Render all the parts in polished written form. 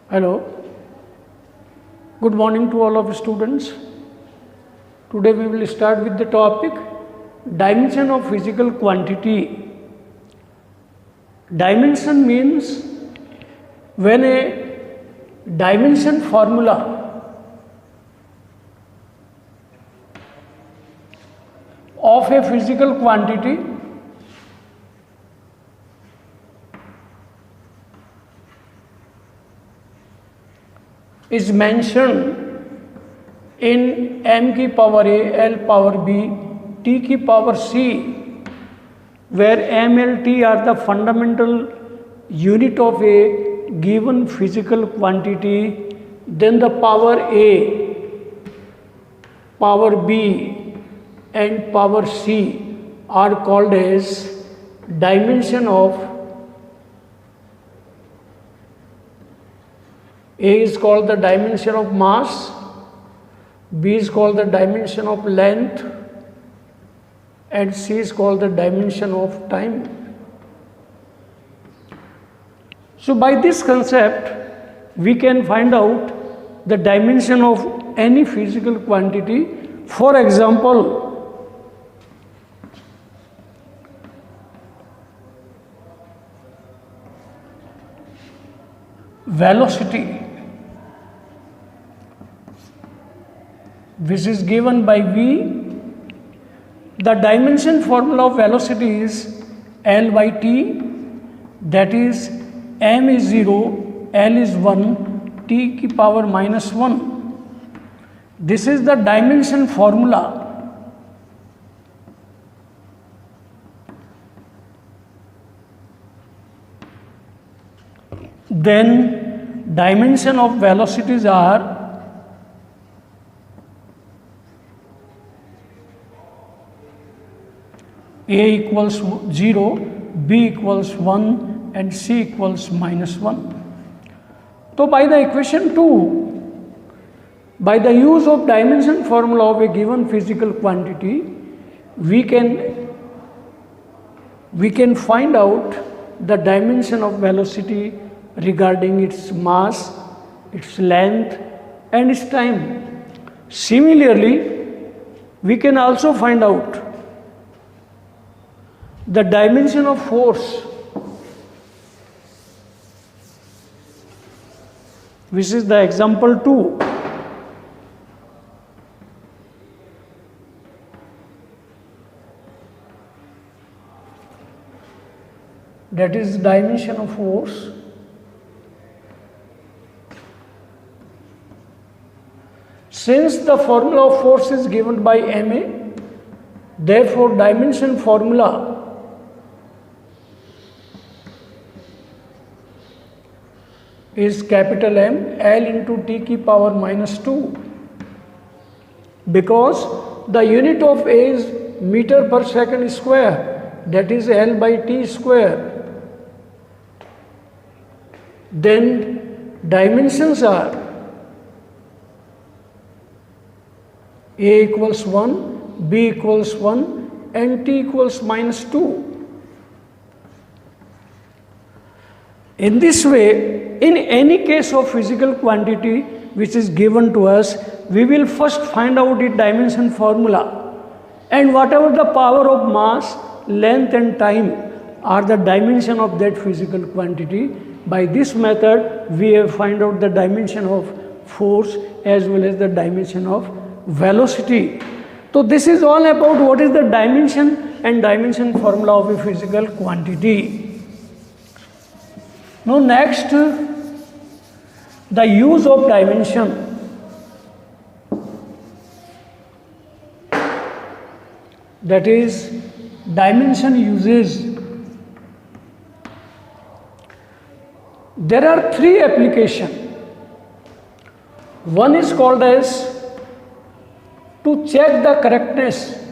Hello, good morning to all of students. Today we will start with the topic dimension of physical quantity. Dimension means when a dimension formula of a physical quantity is mentioned in m की power a, l power b, t की power c, where m, l, t are the fundamental unit of a given physical quantity, then the power a, power b and power c are called as dimension of A is called the dimension of mass, B is called the dimension of length, and C is called the dimension of time. So by this concept, we can find out the dimension of any physical quantity. For example, velocity, which is given by v. The dimension formula of velocity is L by t, that is m is 0, L is 1, t की power minus 1. This is the dimension formula. Then dimension of velocities are A equals 0, B equals 1 and C equals minus 1. So by the equation 2, by the use of dimension formula of a given physical quantity, we can find out the dimension of velocity regarding its mass, its length and its time. Similarly, we can also find out the dimension of force, which is the example 2. That is dimension of force. Since the formula of force is given by ma, therefore dimension formula is capital M, L into t की power minus 2, because the unit of A is meter per second square, that is L by t square. Then dimensions are A equals 1, B equals 1 and t equals minus 2. In this way, in any case of physical quantity which is given to us, we will first find out its dimension formula, and whatever the power of mass, length and time are the dimension of that physical quantity. By this method, we have find out the dimension of force as well as the dimension of velocity. So this is all about what is the dimension and dimension formula of a physical quantity. Now next, the use of dimension. That is dimension uses. There are 3 applications. One is called as to check the correctness.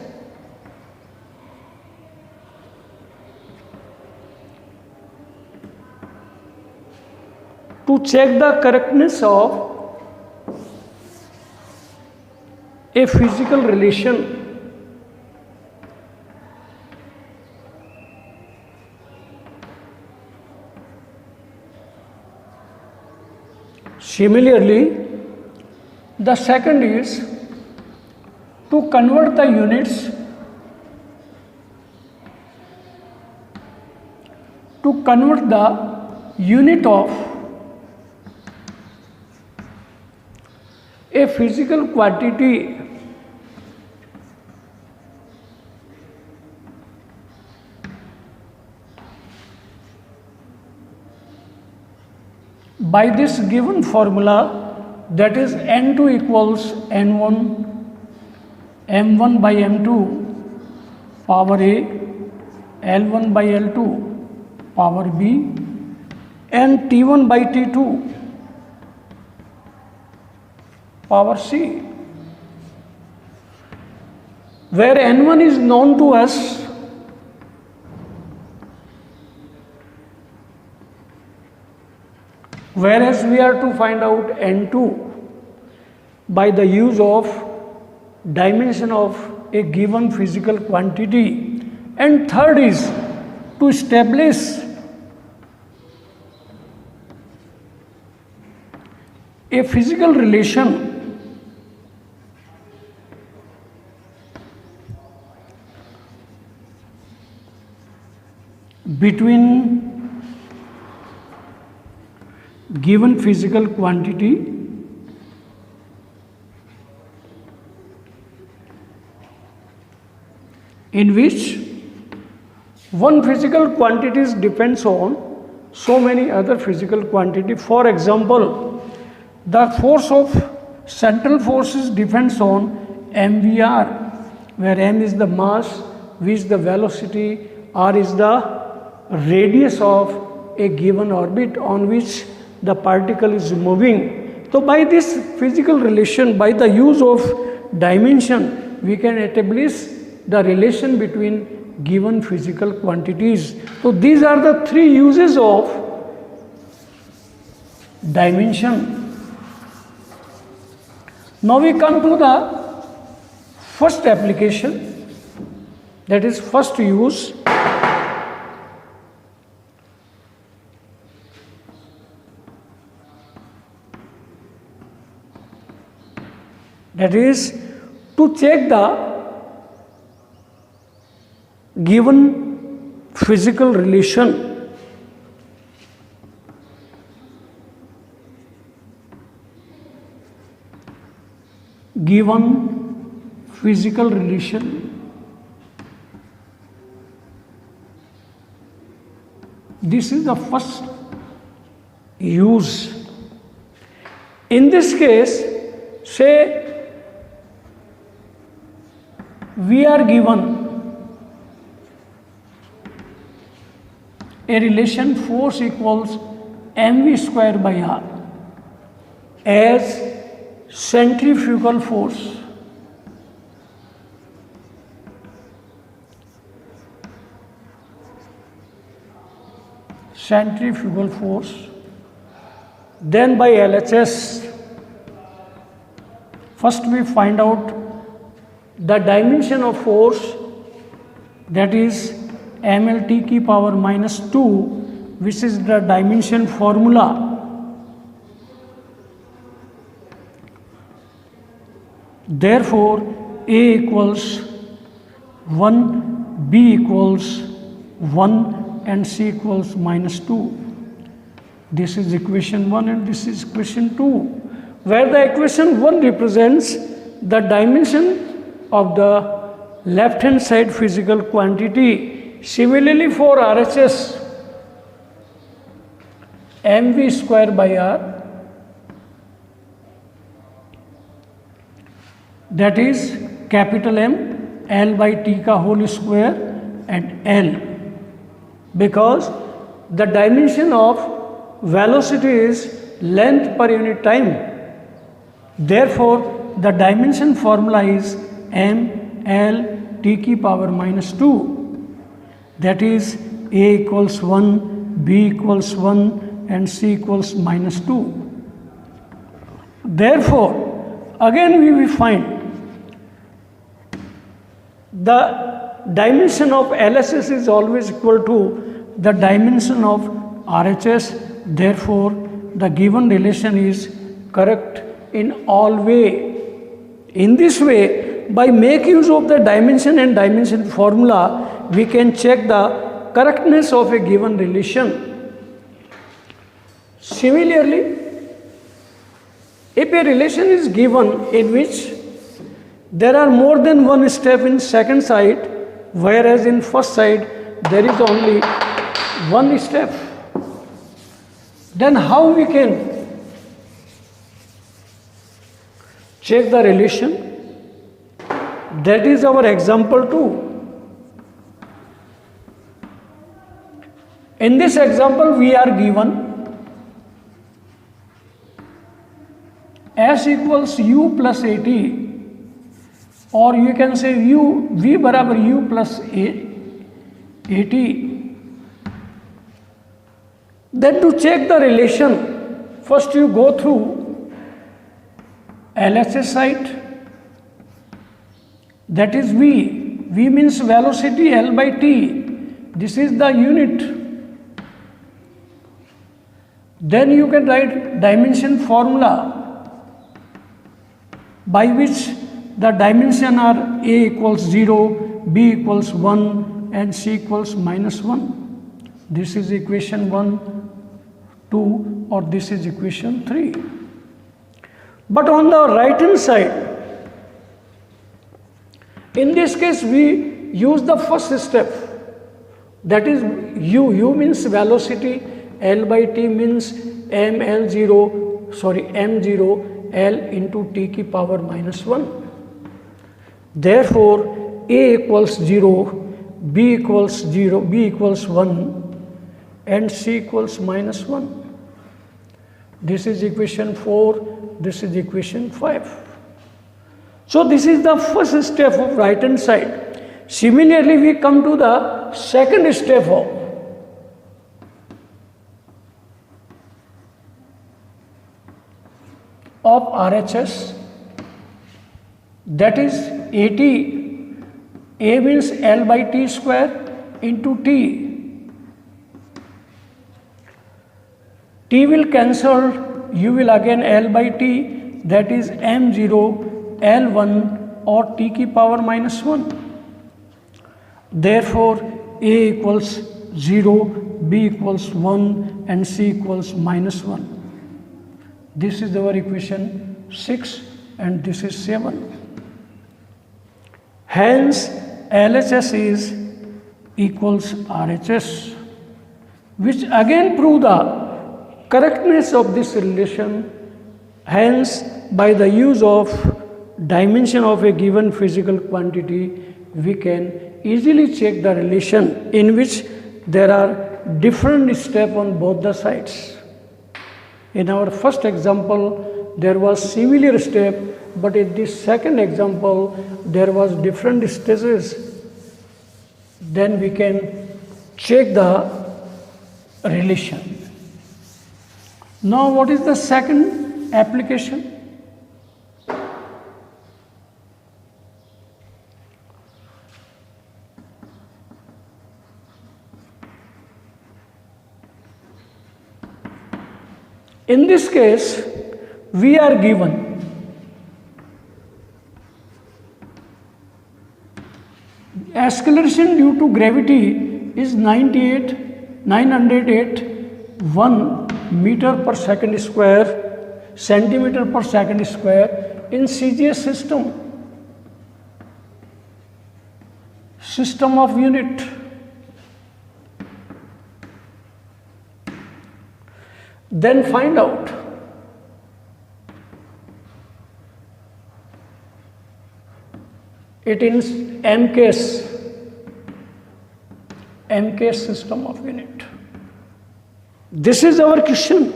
To check the correctness of a physical relation. Similarly, the second is to convert the units unit of a physical quantity by this given formula, that is n2 equals n1 m1 by m2 power a, l1 by l2 power b, and t1 by t2 power c, where n1 is known to us, whereas we are to find out n2 by the use of dimension of a given physical quantity. And third is to establish a physical relation between given physical quantity in which one physical quantity depends on so many other physical quantity. For example, the force of central forces depends on mvr, where m is the mass, v is the velocity, r is the radius of a given orbit on which the particle is moving. So by this physical relation, by the use of dimension, we can establish the relation between given physical quantities. So these are the three uses of dimension. Now we come to the first application, that is first use. That is to check the given physical relation This is the first use. In this case, say we are given a relation force equals mv square by r as centrifugal force. Then by LHS, first we find out the dimension of force, that is mlt की power minus 2, which is the dimension formula. Therefore, A equals 1, B equals 1 and C equals minus 2. This is equation 1 and this is equation 2, where the equation 1 represents the dimension of the left hand side physical quantity. Similarly for RHS, mv square by r, that is capital M, L by T ka whole square and L, because the dimension of velocity is length per unit time. Therefore, the dimension formula is m l t की power minus 2, that is A equals 1, B equals 1 and C equals minus 2. Therefore, again we will find the dimension of LHS is always equal to the dimension of RHS. Therefore, the given relation is correct in all way. In this way, by make use of the dimension and dimension formula, we can check the correctness of a given relation. Similarly, if a relation is given in which there are more than one step in second side, whereas in first side there is only one step, then how we can check the relation? That is our example 2. In this example, we are given S equals U plus AT, or you can say V बराबर U plus AT. Then to check the relation, first you go through LHS side, that is V. V means velocity, L by T. This is the unit. Then you can write dimension formula by which the dimension are A equals 0, B equals 1 and C equals minus 1. This is equation 1, 2 or this is equation 3. But on the right hand side, in this case we use the first step, that is U. U means velocity, L by T means M0 L into T की power minus 1. Therefore, A equals 0, B equals 0, B equals 1 and C equals minus 1. This is equation 4, this is equation 5. So this is the first step of right hand side. Similarly, we come to the second step of RHS, that is AT. A means L by T square into T. T will cancel, you will again L by T, that is M0 L1 or T की power minus 1. Therefore, A equals 0, B equals 1 and C equals minus 1. This is our equation 6 and this is 7. Hence, LHS is equals RHS, which again prove the correctness of this relation. Hence, by the use of dimension of a given physical quantity, we can easily check the relation in which there are different steps on both the sides. In our first example, there was similar step, but in this second example, there was different stages. Then we can check the relation. Now, what is the second application? In this case, we are given acceleration due to gravity is 908 meter per second square, centimeter per second square in CGS system of unit. Then find out it is MKS system of unit. This is our question.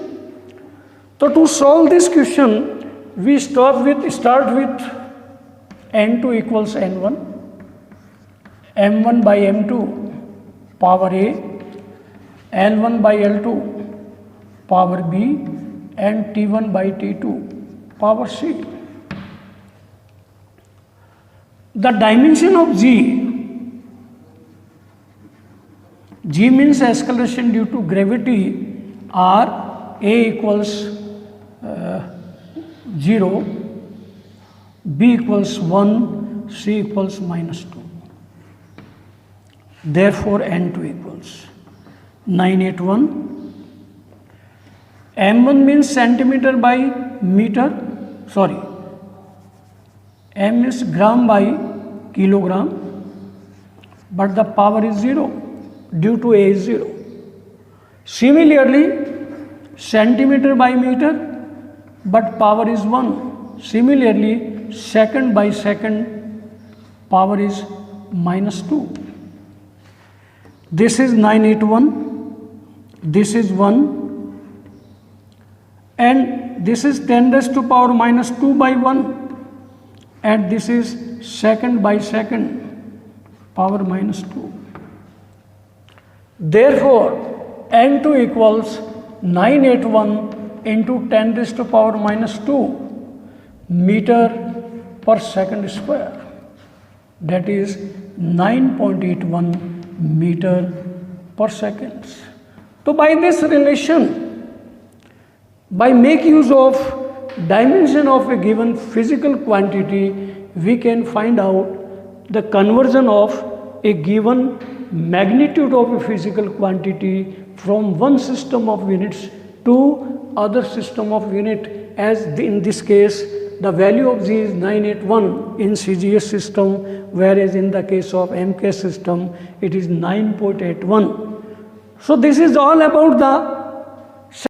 So to solve this question, we start with N2 equals N1, M1 by M2 power A, L1 by L2 power B and T1 by T2 power C. The dimension of G means acceleration due to gravity, are A equals 0, B equals 1, C equals -2. Therefore, N2 equals 981. M1 means centimeter by meter, sorry, M is gram by kilogram, but the power is 0 due to A is 0. Similarly, centimeter by meter, but power is 1. Similarly, second by second, power is -2. This is 981, this is 1, and this is 10 raised to power -2 by 1, and this is second by second, power -2. Therefore, N2 equals 981 into 10 raised to power -2 meter per second square. That is 9.81 meter per second. So by this relation, by make use of dimension of a given physical quantity, we can find out the conversion of a given magnitude of a physical quantity from one system of units to other system of unit, as in this case the value of Z is 981 in CGS system, whereas in the case of MK system it is 9.81. So this is all about the